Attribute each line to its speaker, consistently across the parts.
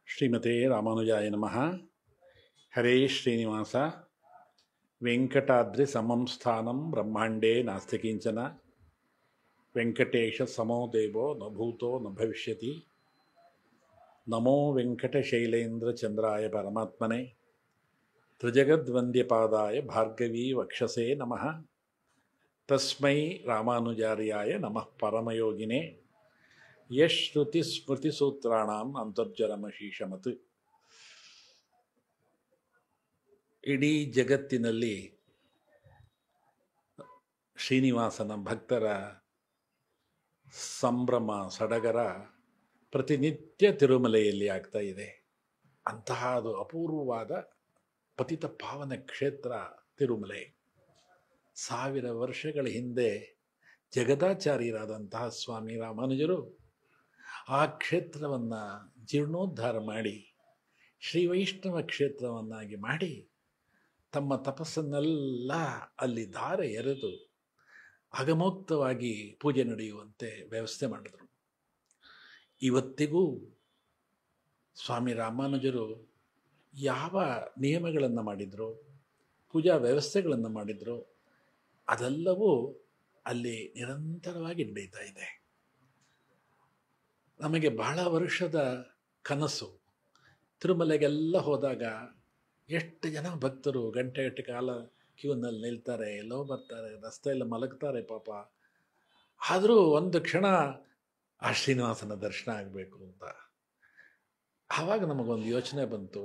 Speaker 1: ಶ್ರೀಮತೆ ರಾಮಾನುಜಾಯ ನಮಃ. ಹರೇ ಶ್ರೀನಿವಾಸ. ವೆಂಕಟಾದ್ರಿ ಸಮಂ ಸ್ಥಾನಂ ಬ್ರಹ್ಮಾಂಡೇ ನಾಸ್ತಿ ಕಿಂಚನ. ವೆಂಕಟೇಶ ಸಮೋ ದೇವೋ ನ ಭೂತೋ ನ ಭವಿಷ್ಯತಿ. ನಮೋ ವೆಂಕಟಶೈಲೇಂದ್ರ ಚಂದ್ರಾಯ ಪರಮಾತ್ಮನೆ. ತ್ರಿಜಗದ್ವಂದ್ಯಪಾದಾಯ ಭಾರ್ಗವೀ ವಕ್ಷಸೇ ನಮಃ. ತಸ್ಮೈ ರಾಮಾನುಜಾರ್ಯಾಯ ನಮಃ ಪರಮಯೋಗಿನೇ. ಯಶ್ರುತಿ ಸ್ಮೃತಿಸೂತ್ರಾಣಾಂ ಅಂತರ್ಜರಮಶೀಷಮತ್. ಇಡೀ ಜಗತ್ತಿನಲ್ಲಿ ಶ್ರೀನಿವಾಸನ ಭಕ್ತರ ಸಂಭ್ರಮ ಸಡಗರ ಪ್ರತಿನಿತ್ಯ ತಿರುಮಲೆಯಲ್ಲಿ ಆಗ್ತಾ ಇದೆ. ಅಂತಹ ಅದು ಅಪೂರ್ವವಾದ ಪತಿತ ಪಾವನ ಕ್ಷೇತ್ರ ತಿರುಮಲೆ. 1000 ವರ್ಷಗಳ ಹಿಂದೆ ಜಗದಾಚಾರ್ಯರಾದಂತಹ ಸ್ವಾಮಿ ರಾಮಾನುಜರು ಆ ಕ್ಷೇತ್ರವನ್ನು ಜೀರ್ಣೋದ್ಧಾರ ಮಾಡಿ ಶ್ರೀ ವೈಷ್ಣವ ಕ್ಷೇತ್ರವನ್ನಾಗಿ ಮಾಡಿ ತಮ್ಮ ತಪಸ್ಸನ್ನೆಲ್ಲ ಅಲ್ಲಿ ಧಾರೆ ಎರೆದು ಅಗಮೋಕ್ತವಾಗಿ ಪೂಜೆ ನಡೆಯುವಂತೆ ವ್ಯವಸ್ಥೆ ಮಾಡಿದರು. ಇವತ್ತಿಗೂ ಸ್ವಾಮಿ ರಾಮಾನುಜರು ಯಾವ ನಿಯಮಗಳನ್ನು ಮಾಡಿದ್ರು, ಪೂಜಾ ವ್ಯವಸ್ಥೆಗಳನ್ನು ಮಾಡಿದ್ರು, ಅದೆಲ್ಲವೂ ಅಲ್ಲಿ ನಿರಂತರವಾಗಿ ನಡೀತಾ ಇದೆ. ನಮಗೆ ಬಹಳ ವರ್ಷದ ಕನಸು. ತಿರುಮಲೆಗೆಲ್ಲ ಹೋದಾಗ ಎಷ್ಟು ಜನ ಭಕ್ತರು ಗಂಟೆಗಟ್ಟೆ ಕಾಲ ಕ್ಯೂನಲ್ಲಿ ನಿಲ್ತಾರೆ, ಎಲ್ಲೋ ಬರ್ತಾರೆ, ರಸ್ತೆಯಲ್ಲಿ ಮಲಗ್ತಾರೆ ಪಾಪ. ಆದರೂ ಒಂದು ಕ್ಷಣ ಆ ಶ್ರೀನಿವಾಸನ ದರ್ಶನ ಆಗಬೇಕು ಅಂತ. ಆವಾಗ ನಮಗೊಂದು ಯೋಚನೆ ಬಂತು,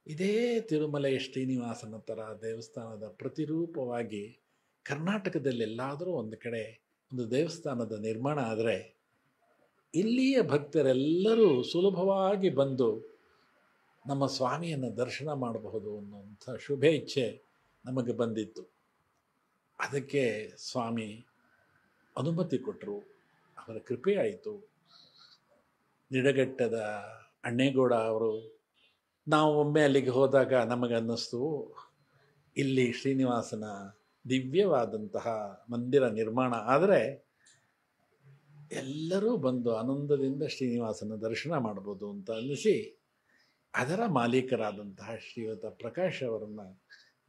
Speaker 1: ಇದೇ ತಿರುಮಲೆ ಶ್ರೀನಿವಾಸನ ಥರ ದೇವಸ್ಥಾನದ ಪ್ರತಿರೂಪವಾಗಿ ಕರ್ನಾಟಕದಲ್ಲಿ ಎಲ್ಲಾದರೂ ಒಂದು ಕಡೆ ಒಂದು ದೇವಸ್ಥಾನದ ನಿರ್ಮಾಣ ಆದರೆ ಇಲ್ಲಿಯ ಭಕ್ತರೆಲ್ಲರೂ ಸುಲಭವಾಗಿ ಬಂದು ನಮ್ಮ ಸ್ವಾಮಿಯನ್ನು ದರ್ಶನ ಮಾಡಬಹುದು ಅನ್ನುವಂಥ ಶುಭ ಇಚ್ಛೆ ನಮಗೆ ಬಂದಿತ್ತು. ಅದಕ್ಕೆ ಸ್ವಾಮಿ ಅನುಮತಿ ಕೊಟ್ಟರು, ಅವರ ಕೃಪೆ ಆಯಿತು. ನಿಡಘಟ್ಟದ ಅಣ್ಣೇಗೌಡ ಅವರು, ನಾವು ಒಮ್ಮೆ ಅಲ್ಲಿಗೆ ಹೋದಾಗ ನಮಗನ್ನಿಸ್ತು, ಇಲ್ಲಿ ಶ್ರೀನಿವಾಸನ ದಿವ್ಯವಾದಂತಹ ಮಂದಿರ ನಿರ್ಮಾಣ ಆದರೆ ಎಲ್ಲರೂ ಬಂದು ಆನಂದದಿಂದ ಶ್ರೀನಿವಾಸನ ದರ್ಶನ ಮಾಡ್ಬೋದು ಅಂತ ಅನ್ನಿಸಿ ಅದರ ಮಾಲೀಕರಾದಂತಹ ಶ್ರೀಯುತ ಪ್ರಕಾಶ್ ಅವರನ್ನು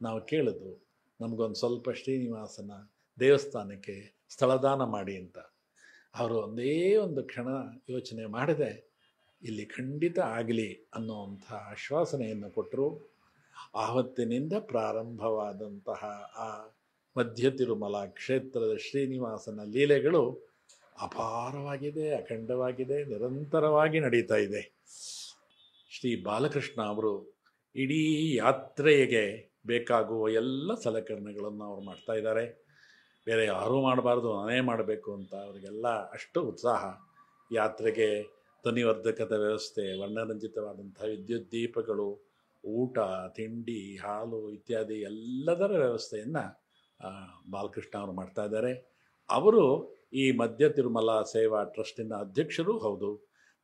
Speaker 1: ನಾವು ಕೇಳಿದ್ವು, ನಮಗೊಂದು ಸ್ವಲ್ಪ ಶ್ರೀನಿವಾಸನ ದೇವಸ್ಥಾನಕ್ಕೆ ಸ್ಥಳದಾನ ಮಾಡಿ ಅಂತ. ಅವರು ಒಂದೇ ಒಂದು ಕ್ಷಣ ಯೋಚನೆ ಮಾಡಿದೆ, ಇಲ್ಲಿ ಖಂಡಿತ ಆಗಲಿ ಅನ್ನುವಂಥ ಆಶ್ವಾಸನೆಯನ್ನು ಕೊಟ್ಟರು. ಆವತ್ತಿನಿಂದ ಪ್ರಾರಂಭವಾದಂತಹ ಆ ಮಧ್ಯ ತಿರುಮಲ ಕ್ಷೇತ್ರದ ಶ್ರೀನಿವಾಸನ ಲೀಲೆಗಳು ಅಪಾರವಾಗಿದೆ, ಅಖಂಡವಾಗಿದೆ, ನಿರಂತರವಾಗಿ ನಡೀತಾ ಇದೆ. ಶ್ರೀ ಬಾಲಕೃಷ್ಣ ಅವರು ಇಡೀ ಯಾತ್ರೆಗೆ ಬೇಕಾಗುವ ಎಲ್ಲ ಸಲಕರಣೆಗಳನ್ನು ಅವರು ಮಾಡ್ತಾ ಇದ್ದಾರೆ. ಬೇರೆ ಯಾರೂ ಮಾಡಬಾರ್ದು, ನಾನೇ ಮಾಡಬೇಕು ಅಂತ ಅವರಿಗೆಲ್ಲ ಅಷ್ಟು ಉತ್ಸಾಹ. ಯಾತ್ರೆಗೆ ಧ್ವನಿವರ್ಧಕದ ವ್ಯವಸ್ಥೆ, ವರ್ಣರಂಜಿತವಾದಂಥ ವಿದ್ಯುತ್ ದೀಪಗಳು, ಊಟ ತಿಂಡಿ ಹಾಲು ಇತ್ಯಾದಿ ಎಲ್ಲದರ ವ್ಯವಸ್ಥೆಯನ್ನು ಬಾಲಕೃಷ್ಣ ಅವರು ಮಾಡ್ತಾ ಇದ್ದಾರೆ. ಅವರು ಈ ಮಧ್ಯ ತಿರುಮಲ ಸೇವಾ ಟ್ರಸ್ಟಿನ ಅಧ್ಯಕ್ಷರೂ ಹೌದು.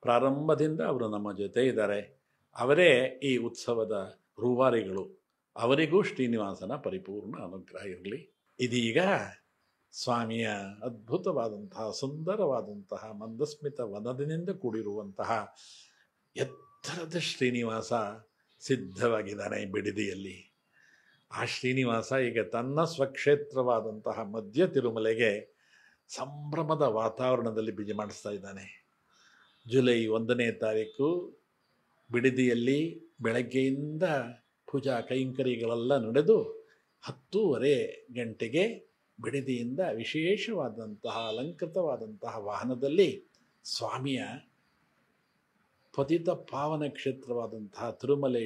Speaker 1: ಪ್ರಾರಂಭದಿಂದ ಅವರು ನಮ್ಮ ಜೊತೆ ಇದ್ದಾರೆ. ಅವರೇ ಈ ಉತ್ಸವದ ರೂವಾರಿಗಳು. ಅವರಿಗೂ ಶ್ರೀನಿವಾಸನ ಪರಿಪೂರ್ಣ ಅನುಗ್ರಹ ಇರಲಿ. ಇದೀಗ ಸ್ವಾಮಿಯ ಅದ್ಭುತವಾದಂತಹ ಸುಂದರವಾದಂತಹ ಮಂದಸ್ಮಿತ ವನದಿನಿಂದ ಕೂಡಿರುವಂತಹ ಎತ್ತರದ ಶ್ರೀನಿವಾಸ ಸಿದ್ಧವಾಗಿದ್ದಾನೆ ಬಿಡದಿಯಲ್ಲಿ. ಆ ಶ್ರೀನಿವಾಸ ಈಗ ತನ್ನ ಸ್ವಕ್ಷೇತ್ರವಾದಂತಹ ಮಧ್ಯ ತಿರುಮಲೆಗೆ ಸಂಭ್ರಮದ ವಾತಾವರಣದಲ್ಲಿ ಬಿಜಿ ಮಾಡಿಸ್ತಾ ಇದ್ದಾನೆ. ಜುಲೈ 1ನೇ ತಾರೀಕು ಬಿಡದಿಯಲ್ಲಿ ಬೆಳಗ್ಗೆಯಿಂದ ಪೂಜಾ ಕೈಂಕರ್ಯಗಳೆಲ್ಲ ನಡೆದು 10:30 ಗಂಟೆಗೆ ಬಿಡದಿಯಿಂದ ವಿಶೇಷವಾದಂತಹ ಅಲಂಕೃತವಾದಂತಹ ವಾಹನದಲ್ಲಿ ಸ್ವಾಮಿಯ ಪತಿತ ಪಾವನ ಕ್ಷೇತ್ರವಾದಂತಹ ತಿರುಮಲೆ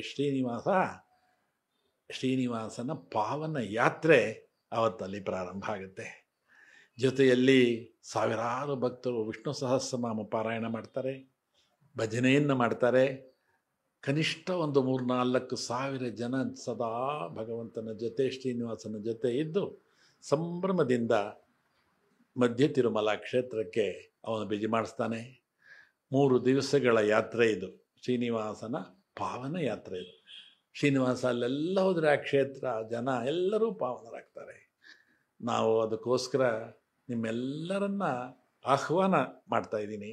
Speaker 1: ಶ್ರೀನಿವಾಸನ ಪಾವನ ಯಾತ್ರೆ ಅವತ್ತಲ್ಲಿ ಪ್ರಾರಂಭ ಆಗುತ್ತೆ. ಜೊತೆಯಲ್ಲಿ ಸಾವಿರಾರು ಭಕ್ತರು ವಿಷ್ಣು ಸಹಸ್ರನಾಮ ಪಾರಾಯಣ ಮಾಡ್ತಾರೆ, ಭಜನೆಯನ್ನು ಮಾಡ್ತಾರೆ. ಕನಿಷ್ಠ ಒಂದು 3-4 ಸಾವಿರ ಜನ ಸದಾ ಭಗವಂತನ ಜೊತೆ ಶ್ರೀನಿವಾಸನ ಜೊತೆ ಇದ್ದು ಸಂಭ್ರಮದಿಂದ ಮಧ್ಯ ತಿರುಮಲ ಕ್ಷೇತ್ರಕ್ಕೆ ಅವನು ಬಿಜಿ ಮಾಡಿಸ್ತಾನೆ. 3 ದಿವಸಗಳ ಯಾತ್ರೆ ಇದು, ಶ್ರೀನಿವಾಸನ ಪಾವನ ಯಾತ್ರೆ ಇದು. ಶ್ರೀನಿವಾಸ ಅಲ್ಲೆಲ್ಲ ಹೋದರೆ ಆ ಕ್ಷೇತ್ರ ಜನ ಎಲ್ಲರೂ ಪಾವನರಾಗ್ತಾರೆ. ನಾವು ಅದಕ್ಕೋಸ್ಕರ ನಿಮ್ಮೆಲ್ಲರನ್ನ ಆಹ್ವಾನ ಮಾಡ್ತಾಯಿದ್ದೀನಿ.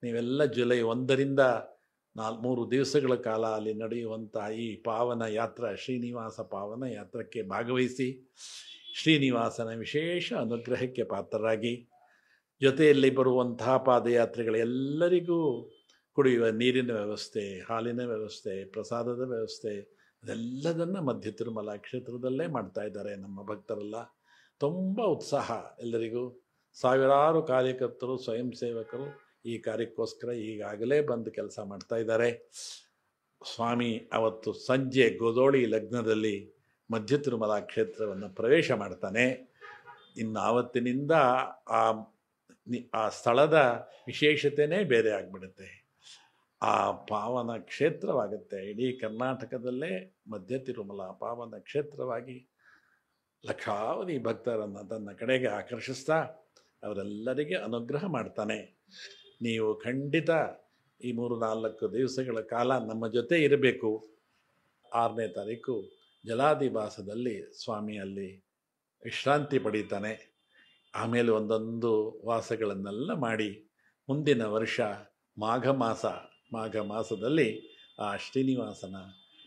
Speaker 1: ನೀವೆಲ್ಲ ಜುಲೈ 1ರಿಂದ 3 ದಿವಸಗಳ ಕಾಲ ಅಲ್ಲಿ ನಡೆಯುವಂಥ ಈ ಪಾವನ ಯಾತ್ರಾ ಶ್ರೀನಿವಾಸ ಪಾವನ ಯಾತ್ರಕ್ಕೆ ಭಾಗವಹಿಸಿ ಶ್ರೀನಿವಾಸನ ವಿಶೇಷ ಅನುಗ್ರಹಕ್ಕೆ ಪಾತ್ರರಾಗಿ ಜೊತೆಯಲ್ಲಿ ಬರುವಂತಹ ಪಾದಯಾತ್ರೆಗಳೆಲ್ಲರಿಗೂ ಕುಡಿಯುವ ನೀರಿನ ವ್ಯವಸ್ಥೆ, ಹಾಲಿನ ವ್ಯವಸ್ಥೆ, ಪ್ರಸಾದದ ವ್ಯವಸ್ಥೆ ಅದೆಲ್ಲದನ್ನು ಮಧ್ಯ ತಿರುಮಲ ಕ್ಷೇತ್ರದಲ್ಲೇ ಮಾಡ್ತಾ ಇದ್ದಾರೆ ನಮ್ಮ ಭಕ್ತರೆಲ್ಲ. ತುಂಬ ಉತ್ಸಾಹ ಎಲ್ಲರಿಗೂ. ಸಾವಿರಾರು ಕಾರ್ಯಕರ್ತರು, ಸ್ವಯಂ ಸೇವಕರು ಈ ಕಾರ್ಯಕ್ಕೋಸ್ಕರ ಈಗಾಗಲೇ ಬಂದು ಕೆಲಸ ಮಾಡ್ತಾ ಇದ್ದಾರೆ. ಸ್ವಾಮಿ ಅವತ್ತು ಸಂಜೆ ಗೋಧೋಳಿ ಲಗ್ನದಲ್ಲಿ ಮಧ್ಯ ತಿರುಮಲ ಕ್ಷೇತ್ರವನ್ನು ಪ್ರವೇಶ ಮಾಡ್ತಾನೆ. ಇನ್ನು ಆವತ್ತಿನಿಂದ ಆ ಸ್ಥಳದ ವಿಶೇಷತೆಯೇ ಬೇರೆ ಆಗಿಬಿಡುತ್ತೆ. ಆ ಪಾವನ ಕ್ಷೇತ್ರವಾಗುತ್ತೆ. ಇಡೀ ಕರ್ನಾಟಕದಲ್ಲೇ ಮಧ್ಯ ತಿರುಮಲ ಪಾವನ ಕ್ಷೇತ್ರವಾಗಿ ಲಕ್ಷಾವಧಿ ಭಕ್ತರನ್ನು ತನ್ನ ಕಡೆಗೆ ಆಕರ್ಷಿಸ್ತಾ ಅವರೆಲ್ಲರಿಗೆ ಅನುಗ್ರಹ ಮಾಡ್ತಾನೆ. ನೀವು ಖಂಡಿತ ಈ 3-4 ದಿವಸಗಳ ಕಾಲ ನಮ್ಮ ಜೊತೆ ಇರಬೇಕು. 6ನೇ ತಾರೀಕು ಜಲಾದಿವಾಸದಲ್ಲಿ ಸ್ವಾಮಿಯಲ್ಲಿ ವಿಶ್ರಾಂತಿ ಪಡೀತಾನೆ. ಆಮೇಲೆ ಒಂದೊಂದು ವಾಸಗಳನ್ನೆಲ್ಲ ಮಾಡಿ ಮುಂದಿನ ವರ್ಷ ಮಾಘ ಮಾಸದಲ್ಲಿ ಆ ಶ್ರೀನಿವಾಸನ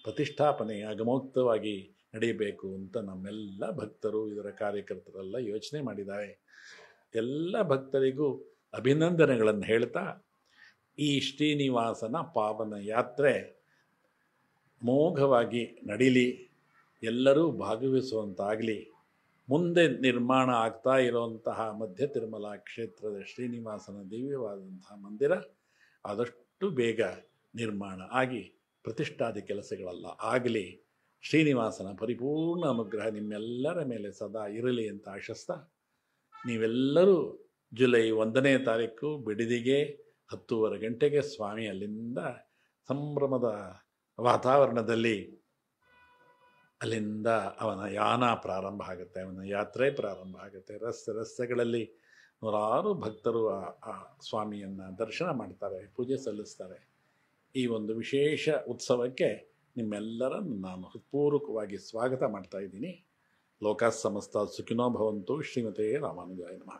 Speaker 1: ಪ್ರತಿಷ್ಠಾಪನೆ ಆಗಮೋಕ್ತವಾಗಿ ನಡೆಯಬೇಕು ಅಂತ ನಮ್ಮೆಲ್ಲ ಭಕ್ತರು, ಇದರ ಕಾರ್ಯಕರ್ತರೆಲ್ಲ ಯೋಚನೆ ಮಾಡಿದ್ದಾರೆ. ಎಲ್ಲ ಭಕ್ತರಿಗೂ ಅಭಿನಂದನೆಗಳನ್ನು ಹೇಳ್ತಾ ಈ ಶ್ರೀನಿವಾಸನ ಪಾವನ ಯಾತ್ರೆ ಮೋಘವಾಗಿ ನಡೀಲಿ, ಎಲ್ಲರೂ ಭಾಗವಹಿಸುವಂತಾಗಲಿ. ಮುಂದೆ ನಿರ್ಮಾಣ ಆಗ್ತಾ ಇರುವಂತಹ ಮಧ್ಯ ತಿರುಮಲ ಕ್ಷೇತ್ರದ ಶ್ರೀನಿವಾಸನ ದಿವ್ಯವಾದಂತಹ ಮಂದಿರ ಆದಷ್ಟು ಬೇಗ ನಿರ್ಮಾಣ ಆಗಿ ಪ್ರತಿಷ್ಠಾದಿ ಕೆಲಸಗಳೆಲ್ಲ ಆಗಲಿ. ಶ್ರೀನಿವಾಸನ ಪರಿಪೂರ್ಣ ಅನುಗ್ರಹ ನಿಮ್ಮೆಲ್ಲರ ಮೇಲೆ ಸದಾ ಇರಲಿ ಅಂತ ಆಶಿಸ್ತಾ, ನೀವೆಲ್ಲರೂ ಜುಲೈ 1ನೇ ತಾರೀಕು ಬಿಡದಿಗೆ 10:30 ಗಂಟೆಗೆ ಸ್ವಾಮಿ ಅಲ್ಲಿಂದ ಸಂಭ್ರಮದ ವಾತಾವರಣದಲ್ಲಿ ಅಲ್ಲಿಂದ ಅವನ ಯಾನ ಪ್ರಾರಂಭ ಆಗುತ್ತೆ, ಅವನ ಯಾತ್ರೆ ಪ್ರಾರಂಭ ಆಗುತ್ತೆ. ರಸ್ತೆಗಳಲ್ಲಿ ನೂರಾರು ಭಕ್ತರು ಆ ಸ್ವಾಮಿಯನ್ನು ದರ್ಶನ ಮಾಡ್ತಾರೆ, ಪೂಜೆ ಸಲ್ಲಿಸ್ತಾರೆ. ಈ ಒಂದು ವಿಶೇಷ ಉತ್ಸವಕ್ಕೆ ನಿಮ್ಮೆಲ್ಲರನ್ನು ನಾನು ಹೃತ್ಪೂರ್ವಕವಾಗಿ ಸ್ವಾಗತ ಮಾಡ್ತಾ ಇದ್ದೀನಿ. ಲೋಕ ಸಮಸ್ತ ಸುಖಿನೋ ಭವಂತು. ಶ್ರೀಮತೆ ರಾಮಾನುಜಾಯ ನಮಃ.